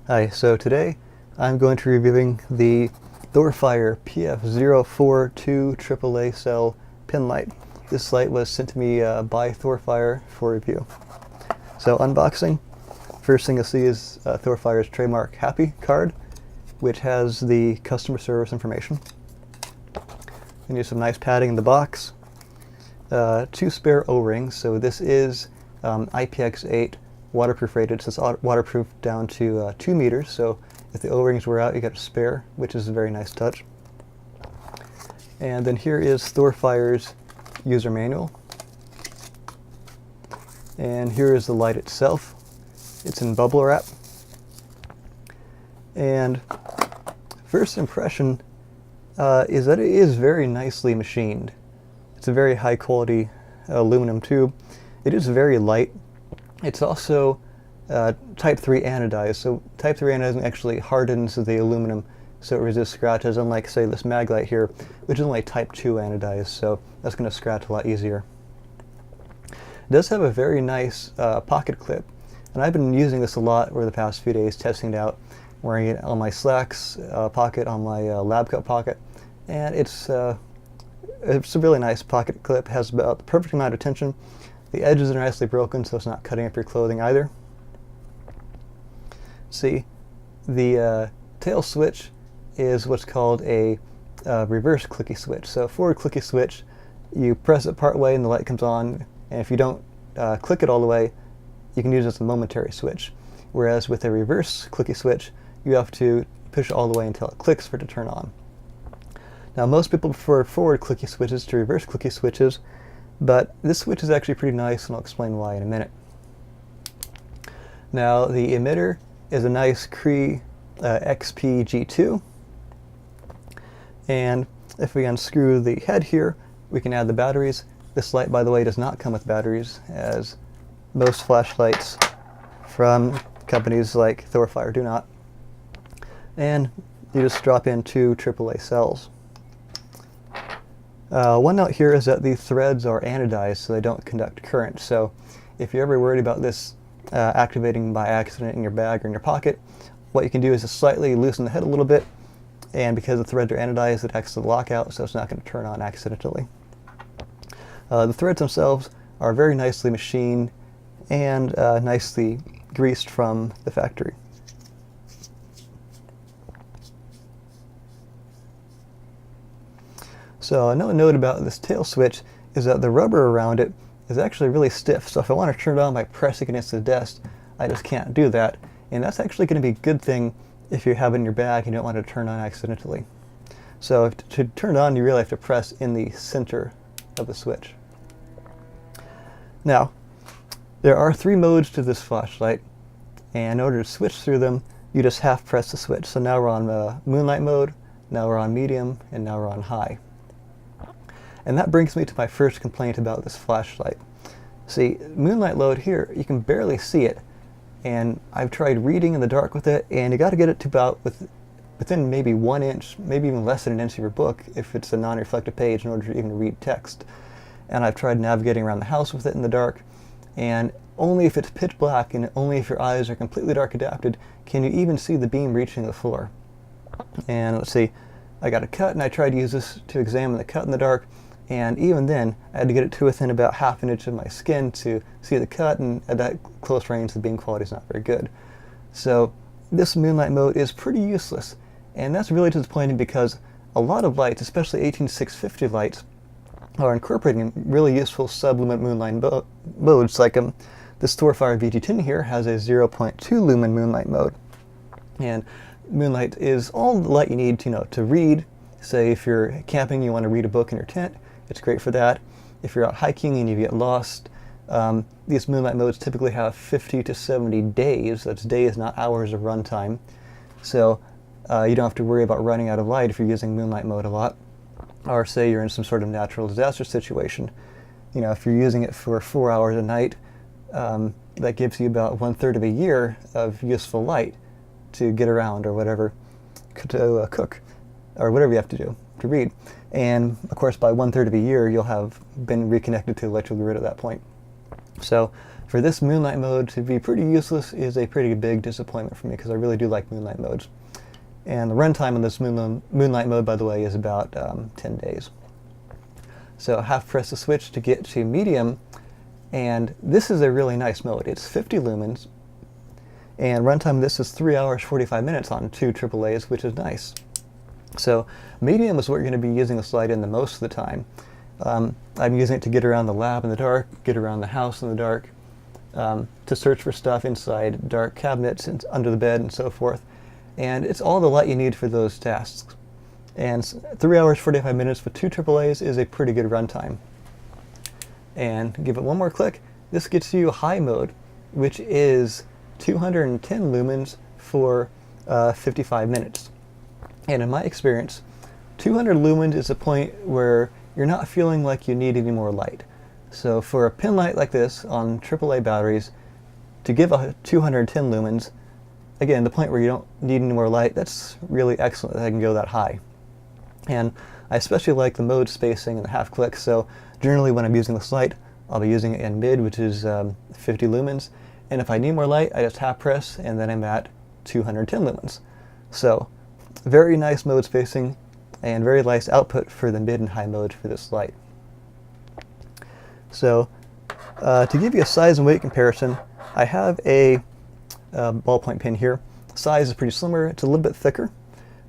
Hi, so today I'm going to be reviewing the Thorfire PF04 2 AAA cell pin light. This light was sent to me by Thorfire for review. So unboxing, first thing you'll see is Thorfire's trademark Happy card, which has the customer service information. And there's some nice padding in the box. 2 spare O-rings, so this is IPX8 waterproof rated, so it's waterproof down to 2 meters, so if the O-rings wear out you get a spare, which is a very nice touch. And then here is Thorfire's user manual. And here is the light itself. It's in bubble wrap. And first impression is that it is very nicely machined. It's a very high quality aluminum tube. It is very light. It's also type 3 anodized, so type 3 anodizing actually hardens the aluminum so it resists scratches, unlike, say, this mag light here, which is only type 2 anodized, so that's going to scratch a lot easier. It does have a very nice pocket clip, and I've been using this a lot over the past few days, testing it out, wearing it on my slacks pocket, on my lab coat pocket, and it's a really nice pocket clip. It has about the perfect amount of tension. The edges are nicely broken, so it's not cutting up your clothing either. See, the tail switch is what's called a reverse clicky switch. So forward clicky switch, you press it part way and the light comes on, and if you don't click it all the way, you can use it as a momentary switch. Whereas with a reverse clicky switch, you have to push it all the way until it clicks for it to turn on. Now most people prefer forward clicky switches to reverse clicky switches, but this switch is actually pretty nice, and I'll explain why in a minute. Now the emitter is a nice Cree XP-G2, and if we unscrew the head here, we can add the batteries. This light, by the way, does not come with batteries, as most flashlights from companies like Thorfire do not. And you just drop in 2 AAA cells. One note here is that the threads are anodized, so they don't conduct current. So if you're ever worried about this activating by accident in your bag or in your pocket, what you can do is just slightly loosen the head a little bit, and because the threads are anodized, it acts as a lockout, so it's not going to turn on accidentally. The threads themselves are very nicely machined and nicely greased from the factory. So another note about this tail switch is that the rubber around it is actually really stiff. So if I want to turn it on by pressing against the desk, I just can't do that. And that's actually going to be a good thing if you have it in your bag and you don't want to turn on accidentally. So to turn it on, you really have to press in the center of the switch. Now, there are 3 modes to this flashlight, and in order to switch through them, you just half press the switch. So now we're on moonlight mode, now we're on medium, and now we're on high. And that brings me to my first complaint about this flashlight. See, moonlight mode here, you can barely see it, and I've tried reading in the dark with it, and you got to get it to about within maybe 1 inch, maybe even less than an inch of your book if it's a non-reflective page in order to even read text. And I've tried navigating around the house with it in the dark, and only if it's pitch black and only if your eyes are completely dark adapted can you even see the beam reaching the floor. And let's see, I got a cut, and I tried to use this to examine the cut in the dark, and even then I had to get it to within about half an inch of my skin to see the cut, and at that close range the beam quality is not very good. So this moonlight mode is pretty useless, and that's really disappointing because a lot of lights, especially 18650 lights, are incorporating really useful sublumen moonlight modes, like this Thorfire VG10 here has a 0.2 lumen moonlight mode. And moonlight is all the light you need to read. Say if you're camping, you want to read a book in your tent, it's great for that. If you're out hiking and you get lost, these moonlight modes typically have 50 to 70 days. That's days, not hours of runtime. So you don't have to worry about running out of light if you're using moonlight mode a lot. Or say you're in some sort of natural disaster situation. If you're using it for 4 hours a night, that gives you about 1/3 of a year of useful light to get around or whatever, to cook, or whatever you have to do to read. And of course, by 1/3 of a year, you'll have been reconnected to the electrical grid at that point. So for this Moonlight mode to be pretty useless is a pretty big disappointment for me, because I really do like Moonlight modes. And the runtime on this Moonlight mode, by the way, is about 10 days. So half press the switch to get to medium, and this is a really nice mode. It's 50 lumens, and runtime this is 3 hours 45 minutes on 2 AAAs, which is nice. So medium is what you're going to be using this light in the most of the time. I'm using it to get around the lab in the dark, get around the house in the dark, to search for stuff inside dark cabinets and under the bed and so forth. And it's all the light you need for those tasks. And 3 hours 45 minutes with 2 AAAs is a pretty good runtime. And give it one more click. This gets you high mode, which is 210 lumens for 55 minutes. And in my experience, 200 lumens is a point where you're not feeling like you need any more light. So for a pin light like this on AAA batteries, to give a 210 lumens, again, the point where you don't need any more light, that's really excellent that I can go that high. And I especially like the mode spacing and the half click, so generally when I'm using this light, I'll be using it in mid, which is 50 lumens, and if I need more light, I just half press, and then I'm at 210 lumens. So, very nice mode spacing, and very nice output for the mid and high mode for this light. So, to give you a size and weight comparison, I have a ballpoint pen here. The size is pretty similar. It's a little bit thicker.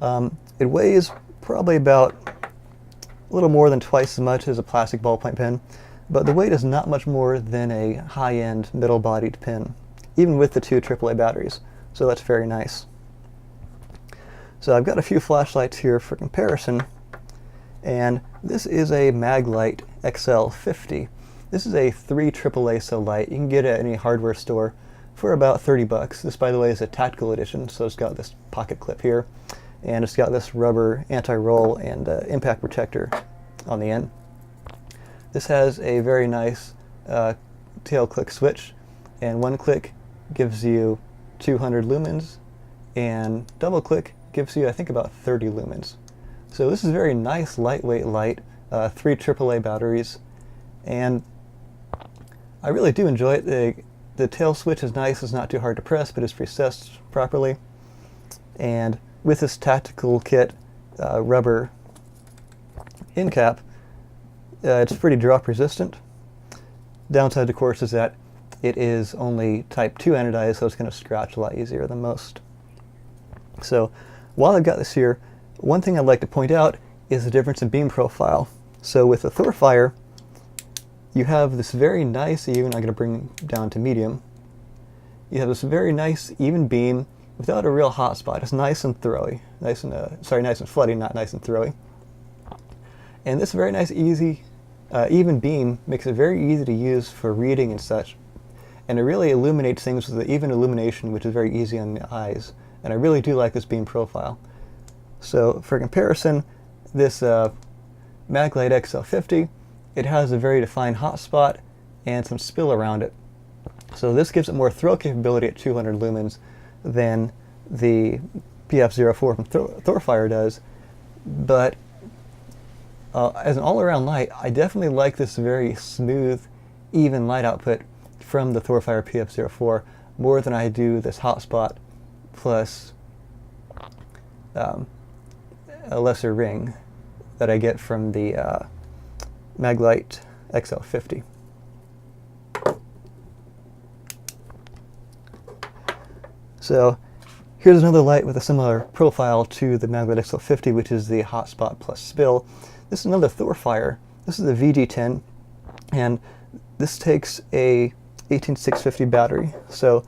It weighs probably about a little more than twice as much as a plastic ballpoint pen, but the weight is not much more than a high-end middle-bodied pen, even with the 2 AAA batteries. So that's very nice. So I've got a few flashlights here for comparison, and this is a Maglite XL50. This is a 3 AAA cell light. You can get it at any hardware store for about 30 bucks. This, by the way, is a tactical edition, so it's got this pocket clip here, and it's got this rubber anti-roll and impact protector on the end. This has a very nice tail click switch, and one click gives you 200 lumens, and double click gives you, I think, about 30 lumens. So this is a very nice lightweight light, 3 AAA batteries, and I really do enjoy it. The tail switch is nice, it's not too hard to press, but it's preset properly. And with this tactical kit rubber end cap, it's pretty drop resistant. Downside, of course, is that it is only type 2 anodized, so it's going to scratch a lot easier than most. So while I've got this here, one thing I'd like to point out is the difference in beam profile. So with the Thorfire, you have this very nice, even, I'm going to bring down to medium, you have this very nice even beam without a real hot spot. It's nice and throwy. Nice and floody, not nice and throwy. And this very nice, easy, even beam makes it very easy to use for reading and such. And it really illuminates things with the even illumination, which is very easy on the eyes. And I really do like this beam profile. So for comparison, this Maglite XL50, it has a very defined hot spot and some spill around it. So this gives it more throw capability at 200 lumens than the PF04 from Thorfire does. But as an all-around light, I definitely like this very smooth, even light output from the Thorfire PF04 more than I do this hotspot plus a lesser ring that I get from the Maglite XL50. So here's another light with a similar profile to the Maglite XL50, which is the hotspot plus spill. This is another Thorfire. This is the VG10, and this takes a 18650 battery. So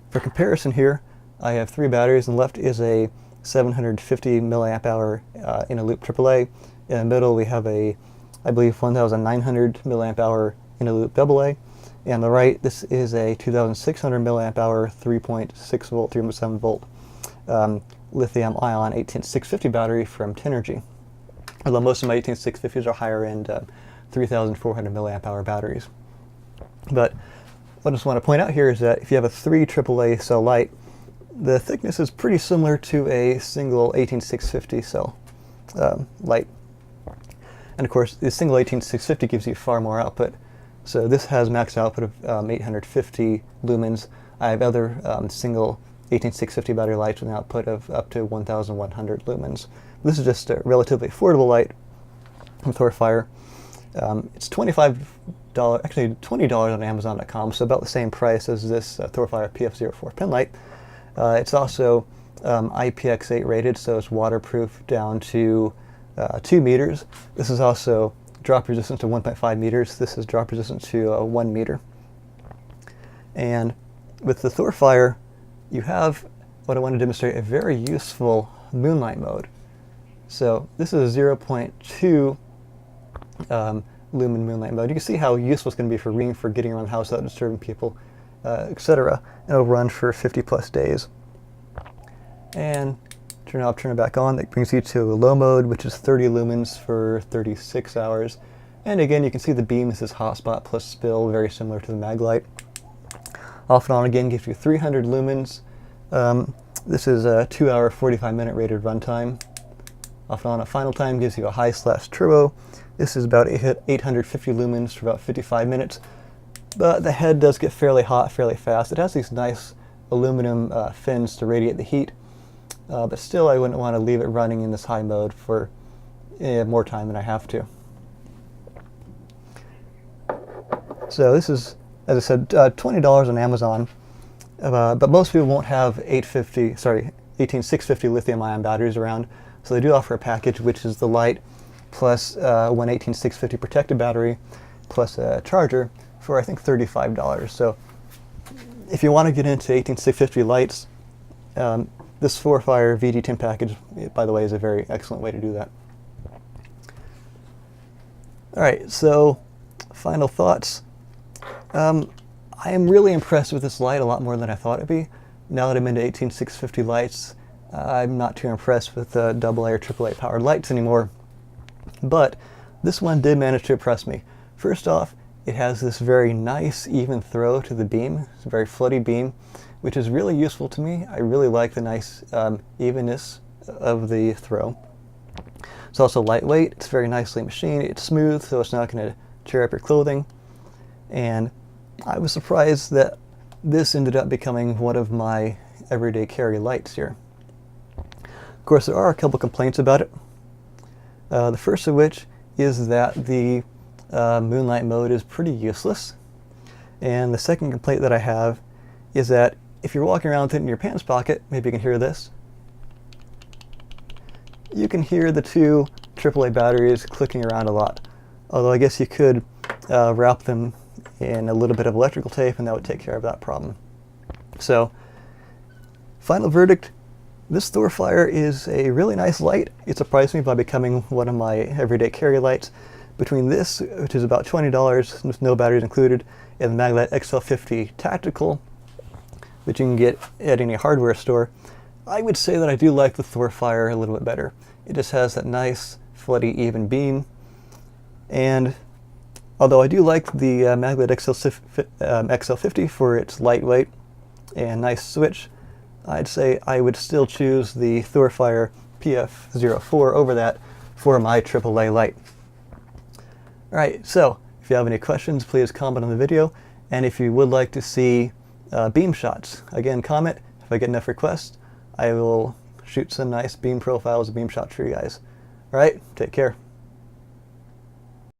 for comparison here, I have 3 batteries, and left is a 750 milliamp hour in a loop AAA. In the middle we have a, I believe, 1900 milliamp hour in a loop AA. And on the right, this is a 2600 milliamp hour 3.6 volt, 3.7 volt lithium ion 18650 battery from Tenergy. Although most of my 18650s are higher end 3400 milliamp hour batteries. But what I just want to point out here is that if you have a 3 AAA cell light, the thickness is pretty similar to a single 18650 cell light. And of course, the single 18650 gives you far more output So this has max output of 850 lumens. I have other single 18650 battery lights with an output of up to 1100 lumens. This is just a relatively affordable light from Thorfire. It's $25, actually $20 on Amazon.com, so about the same price as this Thorfire PF04 pen light. It's also IPX8 rated, so it's waterproof down to 2 meters. This is also drop resistant to 1.5 meters. This is drop resistant to 1 meter. And with the Thorfire, you have what I want to demonstrate, a very useful moonlight mode. So this is a 0.2 lumen moonlight mode. You can see how useful it's going to be for reading, for getting around the house without disturbing people, etc. And it'll run for 50 plus days. And turn it off, turn it back on. That brings you to a low mode, which is 30 lumens for 36 hours. And again, you can see the beam. This is hotspot plus spill, very similar to the mag light. Off and on again gives you 300 lumens. This is a 2-hour, 45-minute rated runtime. Off and on at final time gives you a high/turbo. This is about 850 lumens for about 55 minutes. But the head does get fairly hot fairly fast. It has these nice aluminum fins to radiate the heat. But still, I wouldn't want to leave it running in this high mode for more time than I have to. So this is, as I said, $20 on Amazon. But most people won't have 18650 lithium-ion batteries around. So they do offer a package, which is the light plus one 18650 protected battery plus a charger for, I think, $35. So if you want to get into 18650 lights, this Thorfire VG10 package, by the way, is a very excellent way to do that. All right, so final thoughts. I am really impressed with this light, a lot more than I thought it'd be. Now that I'm into 18650 lights, I'm not too impressed with AA or AAA powered lights anymore. But this one did manage to impress me. First off, it has this very nice, even throw to the beam. It's a very floaty beam, which is really useful to me. I really like the nice evenness of the throw. It's also lightweight. It's very nicely machined. It's smooth, so it's not going to tear up your clothing. And I was surprised that this ended up becoming one of my everyday carry lights here. Of course, there are a couple complaints about it. The first of which is that the moonlight mode is pretty useless. And the second complaint that I have is that if you're walking around with it in your pants pocket, maybe you can hear this. You can hear the two AAA batteries clicking around a lot. Although I guess you could wrap them in a little bit of electrical tape and that would take care of that problem. So, final verdict, this Thorfire is a really nice light. It surprised me by becoming one of my everyday carry lights. Between this, which is about $20 with no batteries included, and the Maglite XL50 Tactical, which you can get at any hardware store, I would say that I do like the Thorfire a little bit better. It just has that nice, floody, even beam. And although I do like the Maglite XL50 for its lightweight and nice switch, I'd say I would still choose the Thorfire PF04 over that for my AAA light. Alright, so if you have any questions, please comment on the video. And if you would like to see beam shots, again, comment. If I get enough requests, I will shoot some nice beam profiles, beam shots for you guys. Alright, take care.